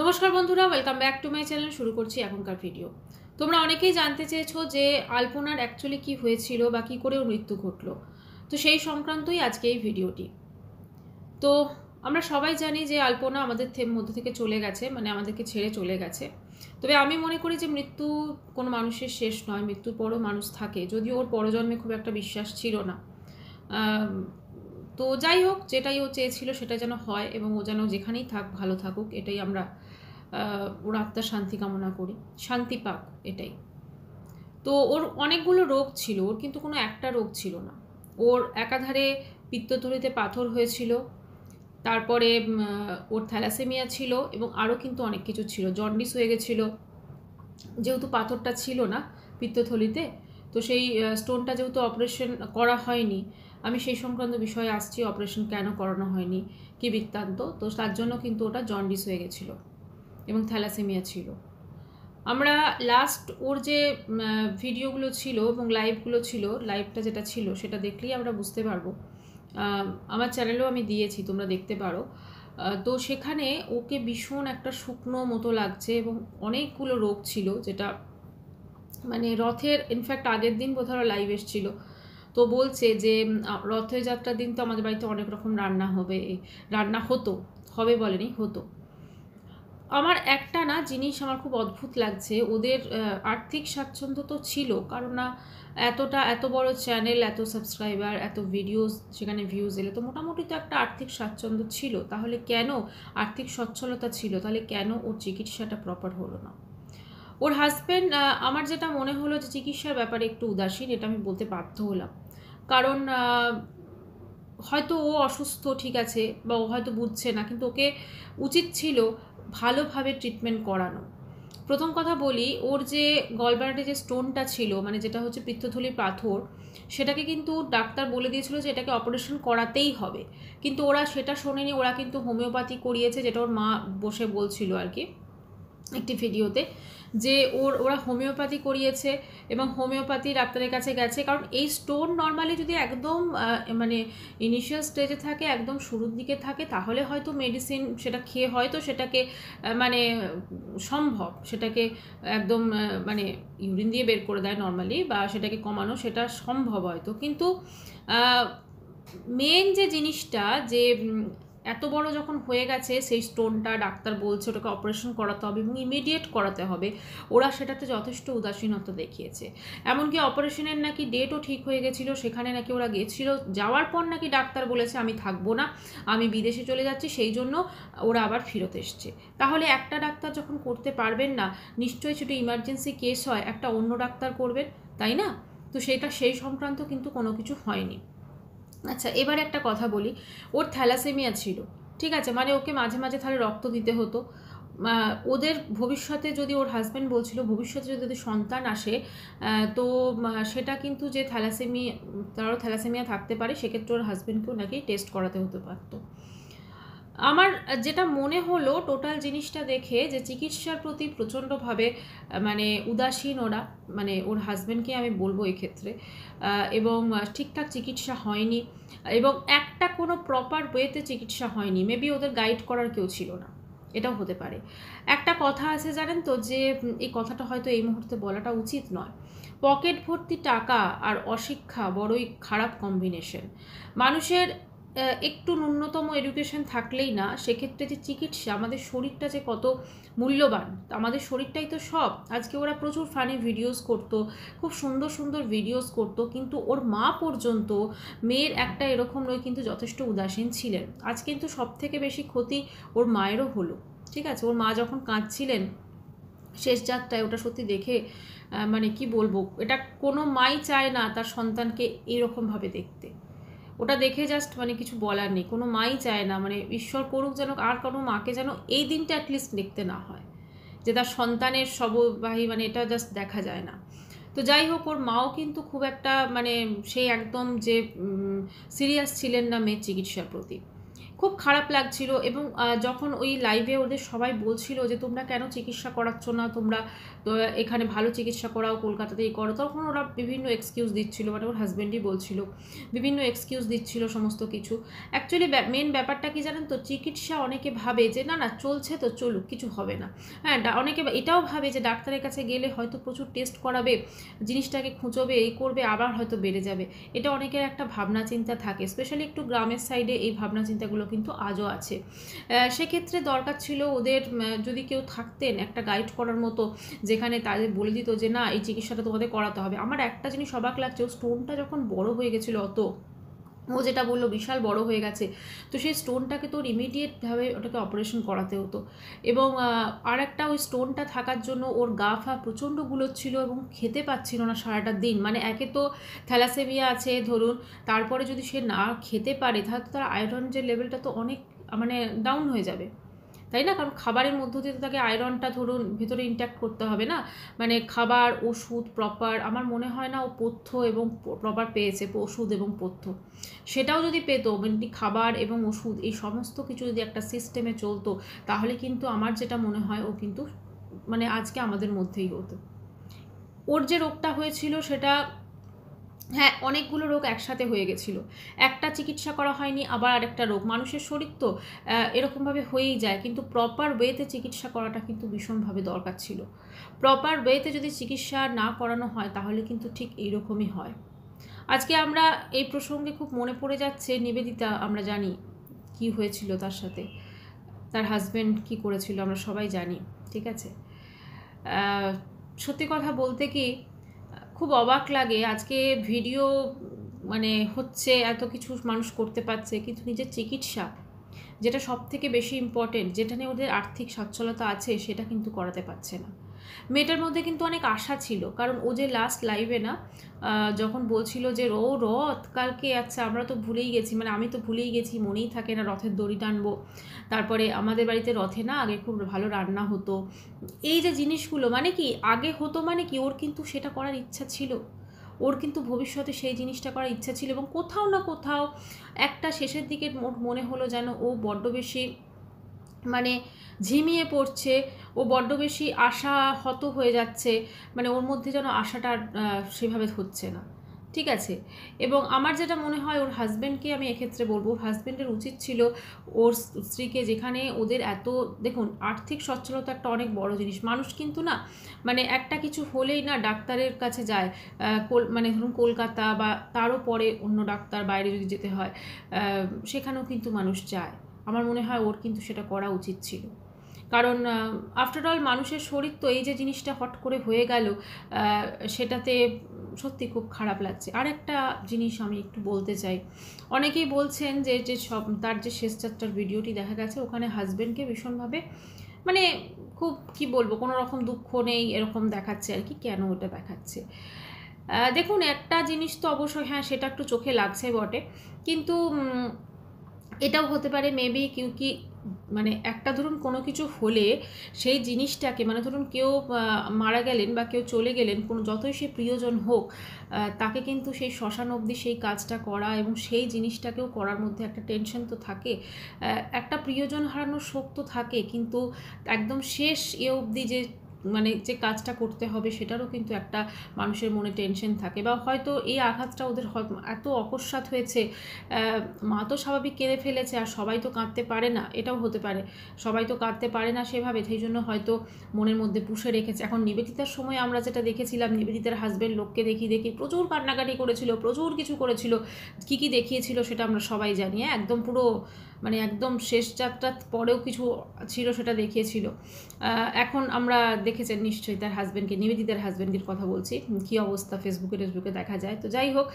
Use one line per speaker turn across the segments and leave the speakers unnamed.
নমস্কার বন্ধুরা, welcome back to my channel. শুরু করছি এখনকার ভিডিও। তোমরা অনেকেই জানতে চেয়েছো যে আলপনার অ্যাকচুয়ালি কি হয়েছিল বা কি করে ওর মৃত্যু ঘটলো। তো সেই সংক্রান্তই আজকে এই ভিডিওটি। তো আমরা সবাই জানি যে আলপনা আমাদের মধ্যে থেকে চলে গেছে, মানে আমাদেরকে ছেড়ে চলে গেছে। তবে আমি মনে করি যে মৃত্যু কোনো মানুষের শেষ নয়, মৃত্যুর পরও মানুষ থাকে, যদিও ওর পরজন্মে খুব একটা বিশ্বাস ছিল না। তো যাই হোক, যেটাই ও চেয়েছিল সেটা যেন হয় এবং ও যেন যেখানেই থাক ভালো থাকুক, এটাই আমরা ওর আত্মার শান্তি কামনা করি, শান্তি পাক এটাই। তো ওর অনেকগুলো রোগ ছিল, ওর কিন্তু কোনো একটা রোগ ছিল না। ওর একাধারে পিত্তথলিতে পাথর হয়েছিল, তারপরে ওর থ্যালাসেমিয়া ছিল এবং আরও কিন্তু অনেক কিছু ছিল, জন্ডিস হয়ে গেছিলো। যেহেতু পাথরটা ছিল না পিত্তথলিতে, তো সেই স্টোনটা যেহেতু অপারেশন করা হয়নি, আমি সেই সংক্রান্ত বিষয়ে আসছি, অপারেশন কেন করানো হয়নি, কি বৃত্তান্ত। তো তার জন্য কিন্তু ওটা জন্ডিস হয়ে গেছিলো এবং থ্যালাসেমিয়া ছিল। আমরা লাস্ট ওর যে ভিডিওগুলো ছিল এবং লাইভগুলো ছিল, লাইভটা যেটা ছিল সেটা দেখলেই আমরা বুঝতে পারবো। আমার চ্যানেলেও আমি দিয়েছি, তোমরা দেখতে পারো। তো সেখানে ওকে ভীষণ একটা শুকনো মতো লাগছে এবং অনেকগুলো রোগ ছিল, যেটা মানে রথের ইনফ্যাক্ট আগের দিন বোধহয় লাইভ এসেছিল। তো বলছে যে রথযাত্রার দিন তো আমাদের বাড়িতে অনেক রকম রান্না হবে, রান্না হতো, হবে বলেনি, হতো। আমার একটা না জিনিস আমার খুব অদ্ভুত লাগছে, ওদের আর্থিক স্বাচ্ছন্দ্য তো ছিল, কারণ না এত বড় চ্যানেল, এত সাবস্ক্রাইবার, এত ভিডিওস, সেখানে ভিউজ এলে তো মোটামুটি তো একটা আর্থিক স্বাচ্ছন্দ্য ছিল। তাহলে কেন আর্থিক সচ্ছলতা ছিল, তাহলে কেন ওর চিকিৎসাটা প্রপার হলো না? ওর হাজব্যান্ড, আমার যেটা মনে হলো যে চিকিৎসার ব্যাপারে একটু উদাসীন, এটা আমি বলতে বাধ্য হলাম। কারণ হয়তো ও অসুস্থ, ঠিক আছে, বা ও হয়তো বুঝছে না, কিন্তু ওকে উচিত ছিল ভালোভাবে ট্রিটমেন্ট করানো। প্রথম কথা বলি, ওর যে গলব্লাডারে যে স্টোনটা ছিল, মানে যেটা হচ্ছে পিত্তথলির পাথর, সেটাকে কিন্তু ডাক্তার বলে দিয়েছিল যে এটাকে অপারেশন করাতেই হবে, কিন্তু ওরা সেটা শোনেনি। ওরা কিন্তু হোমিওপ্যাথি করিয়েছে, যেটা ওর মা বসে বলছিল আর কি একটি ভিডিওতে, যে ওরা হোমিওপ্যাথি করিয়েছে এবং হোমিওপ্যাথি ডাক্তারের কাছে গেছে। কারণ এই স্টোন নর্মালি যদি একদম মানে ইনিশিয়াল স্টেজে থাকে, একদম শুরুর দিকে থাকে, তাহলে হয়তো মেডিসিন সেটা খেয়ে হয়তো সেটাকে মানে সম্ভব, সেটাকে একদম মানে ইউরিন দিয়ে বের করে দেয় নর্মালি, বা সেটাকে কমানো সেটা সম্ভব হয়তো। কিন্তু মেন যে জিনিসটা, যে এত বড় যখন হয়ে গেছে সেই স্টোনটা, ডাক্তার বলছে ওটাকে অপারেশন করাতে হবে এবং ইমিডিয়েট করাতে হবে, ওরা সেটাতে যথেষ্ট উদাসীনতা দেখিয়েছে। এমনকি অপারেশনের নাকি ডেটও ঠিক হয়ে গেছিলো, সেখানে নাকি ওরা গেছিল, যাওয়ার পর নাকি ডাক্তার বলেছে আমি থাকবো না, আমি বিদেশে চলে যাচ্ছি, সেই জন্য ওরা আবার ফেরত এসছে। তাহলে একটা ডাক্তার যখন করতে পারবেন না, নিশ্চয়ই সেটা ইমার্জেন্সি কেস হয়, একটা অন্য ডাক্তার করবেন, তাই না? তো সেই সংক্রান্ত কিন্তু কোনো কিছু হয়নি। আচ্ছা, এবার একটা কথা বলি, ওর থ্যালাসেমিয়া ছিল, ঠিক আছে, মানে ওকে মাঝে মাঝে তাহলে রক্ত দিতে হতো। ওদের ভবিষ্যতে যদি, ওর হাজব্যান্ড বলছিল ভবিষ্যতে যদি সন্তান আসে, তো সেটা কিন্তু যে তারও থ্যালাসেমিয়া থাকতে পারে, সেক্ষেত্রে ওর হাজব্যান্ডকেও নাকি টেস্ট করাতে হতে পারতো। আমার যেটা মনে হলো টোটাল জিনিসটা দেখে, যে চিকিৎসার প্রতি প্রচণ্ডভাবে মানে উদাসীন ওরা, মানে ওর হাজব্যান্ডকে আমি বলবো এক্ষেত্রে, এবং ঠিকঠাক চিকিৎসা হয়নি এবং একটা কোনো প্রপার ওয়েতে চিকিৎসা হয়নি। মেবি ওদের গাইড করার কেউ ছিল না, এটাও হতে পারে। একটা কথা আছে জানেন তো, যে এই কথাটা হয়তো এই মুহূর্তে বলাটা উচিত নয়, পকেট ভর্তি টাকা আর অশিক্ষা বড়ই খারাপ কম্বিনেশন। মানুষের একটু ন্যূনতম এডুকেশন থাকলেই না, সেক্ষেত্রে যে চিকিৎসা, আমাদের শরীরটা যে কত মূল্যবান, আমাদের শরীরটাই তো সব। আজকে ওরা প্রচুর ফানি ভিডিওস করতো, খুব সুন্দর সুন্দর ভিডিওস করতো, কিন্তু ওর মা পর্যন্ত, মেয়ের একটা এরকম নয়, কিন্তু যথেষ্ট উদাসীন ছিলেন। আজ কিন্তু সব থেকে বেশি ক্ষতি ওর মায়েরও হলো, ঠিক আছে। ওর মা যখন কাঁদছিলেন শেষ যাত্রায়, ওটা সত্যি দেখে মানে কি বলবো, এটা কোনো মাই চায় না তার সন্তানকে এইরকমভাবে দেখতে। ওটা দেখে জাস্ট মানে কিছু বলার নেই, কোনো মাই চায় না, মানে ঈশ্বর করুক যেন আর কোনো মাকে যেন এই দিনটা অ্যাটলিস্ট দেখতে না হয়, যে তার সন্তানের সববাহী, মানে এটা জাস্ট দেখা যায় না। তো যাই হোক, ওর মাও কিন্তু খুব একটা মানে সেই একদম যে সিরিয়াস ছিলেন না মেয়ের চিকিৎসার প্রতি, খুব খারাপ লাগছিল। এবং যখন ওই লাইভে ওদের সবাই বলছিল যে তোমরা কেন চিকিৎসা করাচ্ছ না, তোমরা এখানে ভালো চিকিৎসা করাও, কলকাতাতেই করো, তখন ওরা বিভিন্ন এক্সকিউজ দিচ্ছিল, মানে ওর হাজব্যান্ডই বলছিল বিভিন্ন এক্সকিউজ দিচ্ছিল সমস্ত কিছু। অ্যাকচুয়ালি মেন ব্যাপারটা কি জানেন তো, চিকিৎসা অনেকে ভাবে যে না না চলছে তো চলুক, কিছু হবে না। হ্যাঁ, অনেকে এটাও ভাবে যে ডাক্তারের কাছে গেলে হয়তো প্রচুর টেস্ট করাবে, জিনিসটাকে খুঁজবে, এই করবে, আবার হয়তো বেড়ে যাবে। এটা অনেকের একটা ভাবনা চিন্তা থাকে, স্পেশালি একটু গ্রামের সাইডে এই ভাবনা চিন্তাগুলো কিন্তু আজও আছে। সেক্ষেত্রে দরকার ছিল ওদের যদি কেউ থাকতেন একটা গাইড করার মতো, যেখানে তাদের বলে দিত যে না এই চিকিৎসাটা তোমাদের করাতে হবে। আমার একটা জিনিস অবাক লাগছে, ও স্টোনটা যখন বড় হয়ে গেছিলো, ও যেটা বললো বিশাল বড় হয়ে গেছে, তো সেই স্টোনটাকে তো ইমিডিয়েটভাবে ওটাকে অপারেশন করাতে হতো। এবং আর একটা ওই স্টোনটা থাকার জন্য ওর গা ফা প্রচণ্ড গুলোচ্ছিল এবং খেতে পাচ্ছিল না সারাটা দিন। মানে একে তো থ্যালাসেমিয়া আছে ধরুন, তারপরে যদি সে না খেতে পারে তাহলে তার আয়রন যে লেভেলটা তো অনেক মানে ডাউন হয়ে যাবে, তাই না? কারণ খাবারের মধ্য দিয়ে তো তাকে আয়রনটা ধরুন ভেতরে ইনট্যাক্ট করতে হবে না, মানে খাবার, ওষুধ প্রপার। আমার মনে হয় না ও পথ্য এবং প্রপার পেয়েছে, ওষুধ এবং পথ্য। সেটাও যদি পেতো, মানে খাবার এবং ওষুধ এই সমস্ত কিছু যদি একটা সিস্টেমে চলতো, তাহলে কিন্তু আমার যেটা মনে হয় ও কিন্তু মানে আজকে আমাদের মধ্যেই হতো। ওর যে রোগটা হয়েছিল সেটা, হ্যাঁ, অনেকগুলো রোগ একসাথে হয়ে গেছিলো, একটা চিকিৎসা করা হয়নি, আবার আরেকটা রোগ। মানুষের শরীর তো এরকমভাবে হয়েই যায়, কিন্তু প্রপার ওয়েতে চিকিৎসা করাটা কিন্তু ভীষণভাবে দরকার ছিল। প্রপার ওয়েতে যদি চিকিৎসা না করানো হয় তাহলে কিন্তু ঠিক এইরকমই হয়। আজকে আমরা এই প্রসঙ্গে খুব মনে পড়ে যাচ্ছে নিবেদিতা, আমরা জানি কি হয়েছিল তার সাথে, তার হাজব্যান্ড কি করেছিল আমরা সবাই জানি, ঠিক আছে? সত্যি কথা বলতে কি খুব অবাক লাগে, আজকে ভিডিও মানে হচ্ছে, এত কিছু মানুষ করতে পারছে, কিন্তু নিজের চিকিৎসা যেটা সব থেকে বেশি ইম্পর্টেন্ট, যেটা নিয়ে ওদের আর্থিক সচ্ছলতা আছে, সেটা কিন্তু করাতে পারছে না। মেয়েটার মধ্যে কিন্তু অনেক আশা ছিল, কারণ ও যে লাস্ট লাইভে না যখন বলছিল যে ও রথ কালকে, আচ্ছা আমরা তো ভুলেই গেছি, মানে আমি তো ভুলেই গেছি, মনেই থাকে না রথের দড়ি টানবো, তারপরে আমাদের বাড়িতে রথে না আগে খুব ভালো রান্না হতো, এই যে জিনিসগুলো, মানে কি আগে হতো, মানে কি ওর কিন্তু সেটা করার ইচ্ছা ছিল, ওর কিন্তু ভবিষ্যতে সেই জিনিসটা করার ইচ্ছা ছিল। এবং কোথাও না কোথাও একটা শেষের দিকে মনে হলো যেন ও বড্ড বেশি মানে ঝিমিয়ে পড়ছে, ও বড্ড বেশি আশাহত হয়ে যাচ্ছে, মানে ওর মধ্যে যেন আশাটা সেভাবে হচ্ছে না, ঠিক আছে? এবং আমার যেটা মনে হয় ওর হাজব্যান্ডকে আমি এক্ষেত্রে বলবো, ওর হাজব্যান্ডের উচিত ছিল ওর স্ত্রীকে, যেখানে ওদের এত, দেখুন আর্থিক সচ্ছলতা একটা অনেক বড় জিনিস, মানুষ কিন্তু না মানে একটা কিছু হলেই না ডাক্তারের কাছে যায়, মানে ধরুন কলকাতা বা তারও পরে অন্য ডাক্তার বাইরে যদি যেতে হয় সেখানেও কিন্তু মানুষ যায়। আমার মনে হয় ওর কিন্তু সেটা করা উচিত ছিল, কারণ আফটার অল মানুষের শরীর তো, এই যে জিনিসটা হট করে হয়ে গেল সেটাতে সত্যি খুব খারাপ লাগছে। আর একটা জিনিস আমি একটু বলতে চাই, অনেকেই বলছেন যে সব তার যে শেষ যাত্রার ভিডিওটি দেখা গেছে, ওখানে হাজব্যান্ডকে ভীষণভাবে মানে খুব কি বলবো, কোনো রকম দুঃখ নেই এরকম দেখাচ্ছে আর কি। কেন ওটা দেখাচ্ছে? দেখুন একটা জিনিস তো অবশ্যই, হ্যাঁ সেটা একটু চোখে লাগছে বটে, কিন্তু এটাও হতে পারে মেবি কি মানে একটা ধরুন কোনো কিছু হলে সেই জিনিসটাকে, মানে ধরুন কেউ মারা গেলেন বা কেউ চলে গেলেন, কোনো যতই সে প্রিয়জন হোক, তাকে কিন্তু সেই শ্মশান অবধি সেই কাজটা করা এবং সেই জিনিসটাকেও করার মধ্যে একটা টেনশন তো থাকে, একটা প্রিয়জন হারানোর শোক তো থাকে, কিন্তু একদম শেষ অবধি যে মানে যে কাজটা করতে হবে সেটারও কিন্তু একটা মানুষের মনে টেনশন থাকে। বা হয়তো এই আঘাতটা ওদের এত অকস্মাৎ হয়েছে, মা তো স্বাভাবিক কেঁদে ফেলেছে, আর সবাই তো কাঁদতে পারে না, এটাও হতে পারে, সবাই তো কাঁদতে পারে না সেভাবে, সেই জন্য হয়তো মনের মধ্যে পুষে রেখেছে। এখন নিবেদিতার সময় আমরা যেটা দেখেছিলাম, নিবেদিতার হাজব্যান্ড লোককে দেখি প্রচুর কান্নাকাটি করেছিল, প্রচুর কিছু করেছিল, কী দেখিয়েছিল সেটা আমরা সবাই জানি, একদম পুরো মানে একদম শেষ যাত্রার পরেও কিছু ছিল সেটা দেখিয়েছিল। এখন আমরা দেখেছেন নিশ্চয়ই তার হাজব্যান্ডকে, নিবেদিতার হাজব্যান্ডের কথা বলছি, কী অবস্থা ফেসবুকে দেখা যায়। তো যাই হোক,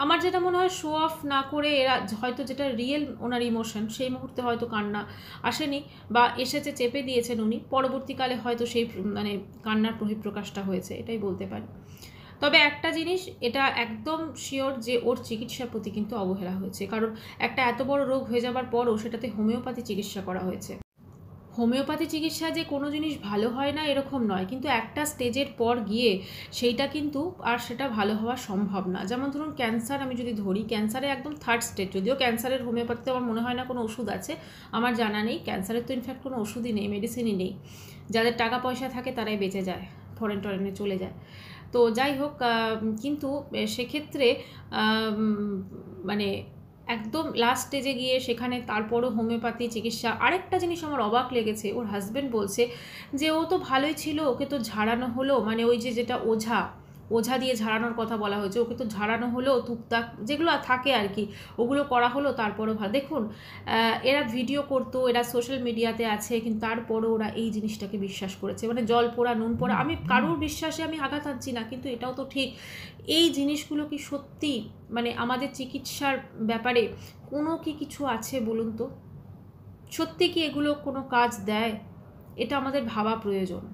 আমার যেটা মনে হয় শো অফ না করে এরা হয়তো যেটা রিয়েল ওনার ইমোশন, সেই মুহূর্তে হয়তো কান্না আসেনি, বা এসেছে চেপে দিয়েছেন উনি, পরবর্তীকালে হয়তো সেই মানে কান্নার বহিঃপ্রকাশটা হয়েছে, এটাই বলতে পারি। তবে একটা জিনিস এটা একদম শিওর যে ওর চিকিৎসার প্রতি কিন্তু অবহেলা হয়েছে, কারণ একটা এত বড় রোগ হয়ে যাবার পরও সেটাতে হোমিওপ্যাথি চিকিৎসা করা হয়েছে। হোমিওপ্যাথি চিকিৎসা যে কোনো জিনিস ভালো হয় না এরকম নয়, কিন্তু একটা স্টেজের পর গিয়ে সেইটা কিন্তু আর সেটা ভালো হওয়া সম্ভব না। যেমন ধরুন ক্যান্সার আমি যদি ধরি, ক্যান্সারে একদম থার্ড স্টেজ, যদিও ক্যান্সারের হোমিওপ্যাথিতে আমার মনে হয় না কোনো ওষুধ আছে, আমার জানা নেই। ক্যান্সারের তো ইনফ্যাক্ট কোনো ওষুধই নেই, মেডিসিনই নেই। যাদের টাকা পয়সা থাকে তারাই বেঁচে যায়, ফরেন টরেনে চলে যায়। তো যাই হোক, কিন্তু সেক্ষেত্রে মানে একদম লাস্ট স্টেজে গিয়ে সেখানে তারপরও হোমিওপ্যাথি চিকিৎসা। আরেকটা জিনিস আমার অবাক লেগেছে, ওর হাজব্যান্ড বলছে যে ও তো ভালোই ছিল, ওকে তো ঝাড়ানো হলো, মানে ওই যে যেটা ওঝা দিয়ে ঝাড়ানোর কথা বলা হয়েছে, ওকে তো ঝাড়ানো হলো, টুকটাক যেগুলো থাকে আর কি ওগুলো করা হলো, তারপরও ভালো। দেখুন এরা ভিডিও করতো, এরা সোশ্যাল মিডিয়াতে আছে, কিন্তু তারপরও ওরা এই জিনিসটাকে বিশ্বাস করেছে, মানে জল পোড়া নুন পোড়া। আমি কারোর বিশ্বাসে আমি আঘাত আনছি না, কিন্তু এটাও তো ঠিক। এই জিনিসগুলো কি সত্যি মানে আমাদের চিকিৎসার ব্যাপারে কোনো কি কিছু আছে বলুন তো? সত্যি কি এগুলো কোনো কাজ দেয়? এটা আমাদের ভাবা প্রয়োজন।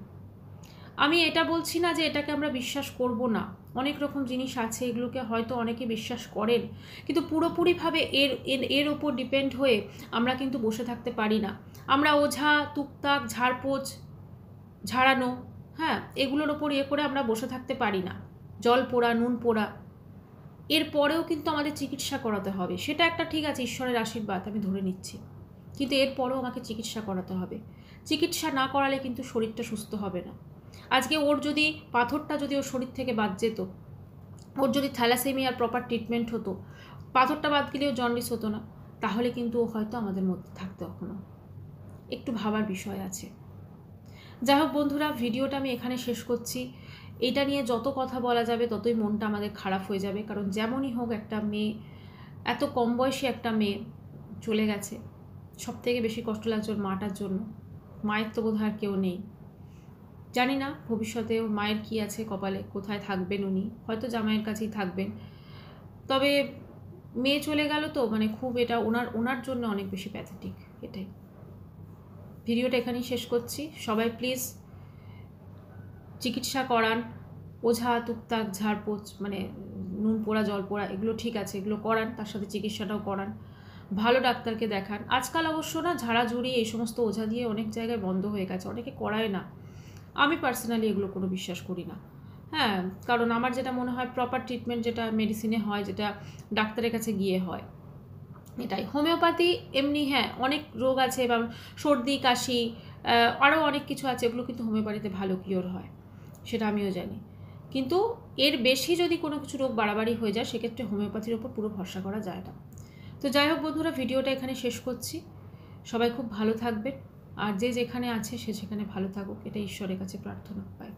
আমি এটা বলছি না যে এটাকে আমরা বিশ্বাস করব না, অনেক রকম জিনিস আছে এগুলোকে হয়তো অনেকে বিশ্বাস করেন, কিন্তু পুরোপুরিভাবে এর ওপর ডিপেন্ড হয়ে আমরা কিন্তু বসে থাকতে পারি না। আমরা ওঝা টুকটাক ঝাড়পোছ ঝাড়ানো, হ্যাঁ, এগুলোর ওপর করে আমরা বসে থাকতে পারি না। জল পোড়া নুন পোড়া, এরপরেও কিন্তু আমাদের চিকিৎসা করাতে হবে। সেটা একটা ঠিক আছে, ঈশ্বরের আশীর্বাদ আমি ধরে নিচ্ছি, কিন্তু এরপরেও আমাকে চিকিৎসা করাতে হবে। চিকিৎসা না করালে কিন্তু শরীরটা সুস্থ হবে না। আজকে ওর যদি পাথরটা যদি ওর শরীর থেকে বাদ যেত, ওর যদি থ্যালাসেমিয়ার প্রপার ট্রিটমেন্ট হতো, পাথরটা বাদ গেলেও জন্ডিস হতো না, তাহলে কিন্তু ও হয়তো আমাদের মধ্যে থাকতো এখনো। একটু ভাবার বিষয় আছে। যাই হোক বন্ধুরা, ভিডিওটা আমি এখানে শেষ করছি। এটা নিয়ে যত কথা বলা যাবে ততই মনটা আমাদের খারাপ হয়ে যাবে, কারণ যেমনই হোক একটা মেয়ে, এত কম বয়সী একটা মেয়ে চলে গেছে। সব থেকে বেশি কষ্ট লাগছে ওর মাটার জন্য। মায়ের তো বোধহয় আর কেউ নেই। জানি না ভবিষ্যতে ওর মায়ের কী আছে কপালে, কোথায় থাকবেন উনি, হয়তো জামাইয়ের কাছেই থাকবেন। তবে মেয়ে চলে গেল তো মানে খুব এটা ওনার জন্য অনেক বেশি প্যাথেটিক। এটাই, ভিডিওটা এখানেই শেষ করছি। সবাই প্লিজ চিকিৎসা করান, ওঝা টুকটাক ঝাড়পোছ মানে নুন পোড়া জল পোড়া এগুলো ঠিক আছে, এগুলো করান, তার সাথে চিকিৎসাটাও করান, ভালো ডাক্তারকে দেখান। আজকাল অবশ্য না ঝাড়াঝুড়ি এই সমস্ত ওঝা দিয়ে অনেক জায়গায় বন্ধ হয়ে গেছে, অনেকে করায় না। আমি পার্সোনালি এগুলো কোনো বিশ্বাস করি না, হ্যাঁ, কারণ আমার যেটা মনে হয় প্রপার ট্রিটমেন্ট যেটা মেডিসিনে হয়, যেটা ডাক্তারের কাছে গিয়ে হয়, এটাই। হোমিওপ্যাথি এমনি হ্যাঁ অনেক রোগ আছে, এবং সর্দি কাশি আরও অনেক কিছু আছে, এগুলো কিন্তু হোমিওপ্যাথিতে ভালো কিওর হয়, সেটা আমিও জানি। কিন্তু এর বেশি যদি কোনো কিছু রোগ বাড়াবাড়ি হয়ে যায়, সেক্ষেত্রে হোমিওপ্যাথির ওপর পুরো ভরসা করা যায় না। তো যাই হোক বন্ধুরা, ভিডিওটা এখানে শেষ করছি। সবাই খুব ভালো থাকবেন, আর যে যেখানে আছে সে সেখানে ভালো থাকুক, এটা ঈশ্বরের কাছে প্রার্থনা পায়।